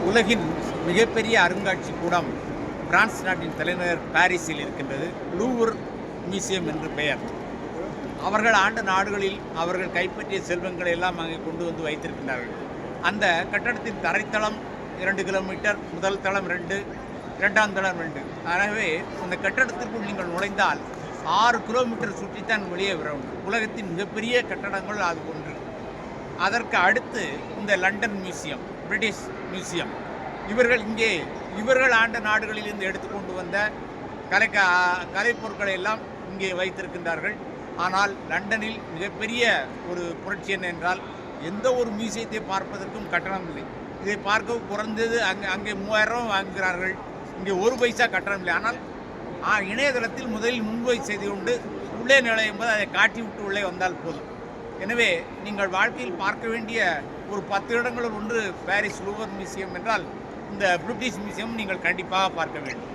உலகின் மிகப்பெரிய அருங்காட்சிக்கூடம் பிரான்ஸ் நாட்டின் தலைநகர் பாரிஸில் இருக்கின்றது. லூவர் மியூசியம் என்று பெயர். அவர்கள் ஆண்ட நாடுகளில் அவர்கள் கைப்பற்றிய செல்வங்களை எல்லாம் அங்கே கொண்டு வந்து வைத்திருக்கின்றார்கள். அந்த கட்டடத்தின் தரைத்தளம் 2 கிலோமீட்டர், முதல் தளம் 2, இரண்டாம் தளம் 2. ஆகவே அந்த கட்டடத்திற்குள் நீங்கள் நுழைந்தால் 6 கிலோமீட்டர் சுற்றித்தான் வெளியே வர வேண்டும். உலகத்தின் மிகப்பெரிய கட்டடங்கள் அது ஒன்று. அதற்கு அடுத்து இந்த லண்டன் மியூசியம், பிரிட்டிஷ் மியூசியம். இவர்கள் ஆண்ட நாடுகளிலிருந்து எடுத்துக்கொண்டு வந்த கலைப்பொருட்களை எல்லாம் இங்கே வைத்திருக்கின்றார்கள். ஆனால் லண்டனில் மிகப்பெரிய ஒரு புரட்சி என்ன என்றால், எந்த ஒரு மியூசியத்தை பார்ப்பதற்கும் கட்டணம் இல்லை. இதை பார்க்க குறைந்தது அங்கே 3000 வாங்குகிறார்கள், இங்கே 1 பைசா கட்டணம் இல்லை. ஆனால் இணையதளத்தில் முதலில் முன்பதிவு செய்து கொண்டு உள்ளே நுழையும் போது அதை காட்டி விட்டு உள்ளே வந்தால் போதும். எனவே நீங்கள் வாழ்க்கையில் பார்க்க வேண்டிய ஒரு 10 இடங்களில் ஒன்று பாரிஸ் லூவர் மியூசியம் என்றால், இந்த பிரிட்டிஷ் மியூசியம் நீங்கள் கண்டிப்பாக பார்க்க வேண்டும்.